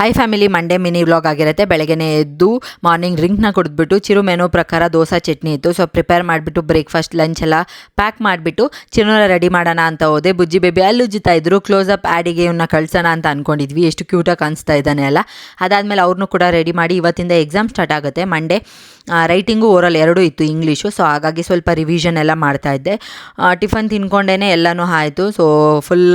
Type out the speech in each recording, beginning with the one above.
I family Monday mini vlog ಆಗಿರುತ್ತೆ. ಬೆಳಗ್ಗೆನೇ ಎದ್ದು ಮಾರ್ನಿಂಗ್ ಡ್ರಿಂಕ್ನ ಕುಡಿದ್ಬಿಟ್ಟು ಚಿರು ಮೆನು ಪ್ರಕಾರ ದೋಸೆ ಚಟ್ನಿ ಇತ್ತು. ಸೊ ಪ್ರಿಪೇರ್ ಮಾಡಿಬಿಟ್ಟು ಬ್ರೇಕ್ಫಾಸ್ಟ್ ಲಂಚ್ ಎಲ್ಲ ಪ್ಯಾಕ್ ಮಾಡಿಬಿಟ್ಟು ಚಿರುನ ರೆಡಿ ಮಾಡೋಣ ಅಂತ ಹೋದೆ. ಬುಜ್ಜಿ ಬೇಬಿ ಅಲ್ಲಿ ಉಜ್ಜುತ್ತಾ ಇದ್ರು. ಕ್ಲೋಸಪ್ ಆ್ಯಡಿಗೆ ಇವನ್ನ ಕಳ್ಸೋಣ ಅಂತ ಅಂದ್ಕೊಂಡಿದ್ವಿ. ಎಷ್ಟು ಕ್ಯೂಟಾಗಿ ಕಾಣಿಸ್ತಾ ಇದ್ದಾನೆ ಅಲ್ಲ. ಅದಾದಮೇಲೆ ಅವ್ರನ್ನೂ ಕೂಡ ರೆಡಿ ಮಾಡಿ ಇವತ್ತಿಂದ ಎಕ್ಸಾಮ್ ಸ್ಟಾರ್ಟ್ ಆಗುತ್ತೆ. ಮಂಡೇ ರೈಟಿಂಗು ಓರಲ್ ಎರಡೂ ಇತ್ತು ಇಂಗ್ಲೀಷು. ಸೊ ಹಾಗಾಗಿ ಸ್ವಲ್ಪ ರಿವಿಷನ್ ಎಲ್ಲ ಮಾಡ್ತಾಯಿದ್ದೆ. ಟಿಫನ್ ತಿನ್ಕೊಂಡೇ ಎಲ್ಲನೂ ಆಯಿತು. ಸೊ ಫುಲ್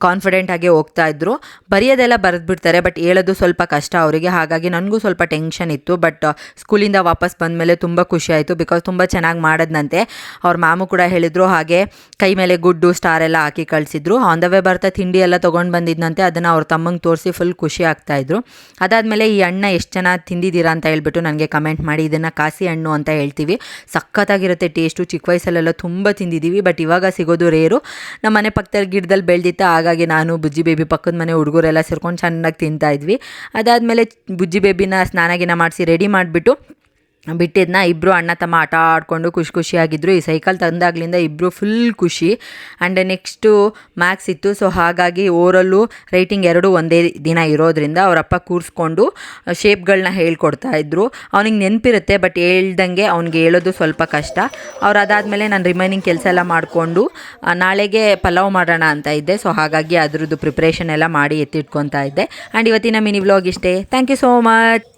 ಕಾನ್ಫಿಡೆಂಟಾಗಿ ಹೋಗ್ತಾಯಿದ್ರು. ಬರೆಯೋದೆಲ್ಲ ಬರೆದ್ಬಿಡ್ತಾರೆ, ಬಟ್ ಹೇಳೋದು ಸ್ವಲ್ಪ ಕಷ್ಟ ಅವರಿಗೆ. ಹಾಗಾಗಿ ನನಗೂ ಸ್ವಲ್ಪ ಟೆನ್ಷನ್ ಇತ್ತು. ಬಟ್ ಸ್ಕೂಲಿಂದ ವಾಪಸ್ ಬಂದಮೇಲೆ ತುಂಬ ಖುಷಿ ಆಯಿತು. ಬಿಕಾಸ್ ತುಂಬ ಚೆನ್ನಾಗಿ ಮಾಡೋದಂತೆ. ಅವ್ರ ಮ್ಯಾಮು ಕೂಡ ಹೇಳಿದರು. ಹಾಗೆ ಕೈ ಮೇಲೆ ಗುಡ್ಡು ಸ್ಟಾರ್ ಎಲ್ಲ ಹಾಕಿ ಕಳಿಸಿದ್ರು. ಆನ್ ದ ವೇ ಬರ್ತಾ ತಿಂಡಿ ಎಲ್ಲ ತೊಗೊಂಡು ಬಂದಿದ್ದಂತೆ. ಅದನ್ನು ಅವ್ರ ತಮ್ಮಂಗೆ ತೋರಿಸಿ ಫುಲ್ ಖುಷಿ ಆಗ್ತಾಯಿದ್ರು. ಅದಾದಮೇಲೆ ಈ ಹಣ್ಣ ಎಷ್ಟು ಚೆನ್ನಾಗಿ ತಿಂದಿದ್ದೀರಾ ಅಂತ ಹೇಳ್ಬಿಟ್ಟು ನನಗೆ ಕಮೆಂಟ್ ಮಾಡಿ. ಇದನ್ನು ಕಾಸಿ ಹಣ್ಣು ಅಂತ ಹೇಳ್ತೀವಿ. ಸಖತ್ತಾಗಿರುತ್ತೆ ಟೇಸ್ಟು. ಚಿಕ್ಕ ವಯಸ್ಸಲ್ಲೆಲ್ಲ ತುಂಬ ತಿಂದಿದ್ದೀವಿ, ಬಟ್ ಇವಾಗ ಸಿಗೋದು ರೇರು. ನಮ್ಮ ಮನೆ ಪಕ್ಕದಲ್ಲಿ ಗಿಡದಲ್ಲಿ ಬೆಳೆದಿತ್ತು. ಹಾಗಾಗಿ ನಾನು ಬುಜ್ಜಿ ಬೇಬಿ ಪಕ್ಕದ ಮನೆ ಹುಡುಗರೆಲ್ಲ ಸೇರ್ಕೊಂಡು ಚೆನ್ನಾಗಿ ತಿಂತಾಯಿದ್ವಿ. ಅದಾದಮೇಲೆ ಬುಜ್ಜಿ ಬೇಬಿನ ಸ್ನಾನಗಿನ ಮಾಡಿಸಿ ರೆಡಿ ಮಾಡಿಬಿಟ್ಟು ಬಿಟ್ಟಿದ್ದನ್ನ ಇಬ್ಬರು ಅಣ್ಣ ತಮ್ಮ ಆಟ ಆಡಿಕೊಂಡು ಖುಷಿಯಾಗಿದ್ದರು. ಈ ಸೈಕಲ್ ತಂದಾಗಲಿಂದ ಇಬ್ಬರು ಫುಲ್ ಖುಷಿ. ಆ್ಯಂಡ್ ನೆಕ್ಸ್ಟು ಮ್ಯಾಕ್ಸ್ ಇತ್ತು. ಸೊ ಹಾಗಾಗಿ ಓರಲ್ಲು ರೈಟಿಂಗ್ ಎರಡೂ ಒಂದೇ ದಿನ ಇರೋದ್ರಿಂದ ಅವರಪ್ಪ ಕೂರಿಸ್ಕೊಂಡು ಶೇಪ್ಗಳನ್ನ ಹೇಳ್ಕೊಡ್ತಾಯಿದ್ರು. ಅವ್ನಿಗೆ ನೆನಪಿರುತ್ತೆ, ಬಟ್ ಹೇಳ್ದಂಗೆ ಅವ್ನಿಗೆ ಹೇಳೋದು ಸ್ವಲ್ಪ ಕಷ್ಟ. ಅವ್ರು ಅದಾದಮೇಲೆ ನಾನು ರಿಮೈನಿಂಗ್ ಕೆಲಸ ಎಲ್ಲ ಮಾಡಿಕೊಂಡು ನಾಳೆಗೆ ಪಲಾವ್ ಮಾಡೋಣ ಅಂತ ಇದ್ದೆ. ಸೊ ಹಾಗಾಗಿ ಅದ್ರದ್ದು ಪ್ರಿಪ್ರೇಷನ್ ಎಲ್ಲ ಮಾಡಿ ಎತ್ತಿಟ್ಕೊತಾ ಇದ್ದೆ. ಆ್ಯಂಡ್ ಇವತ್ತಿನ ಮಿನಿ ವ್ಲಾಗ್ ಇಷ್ಟೇ. Thank you so much.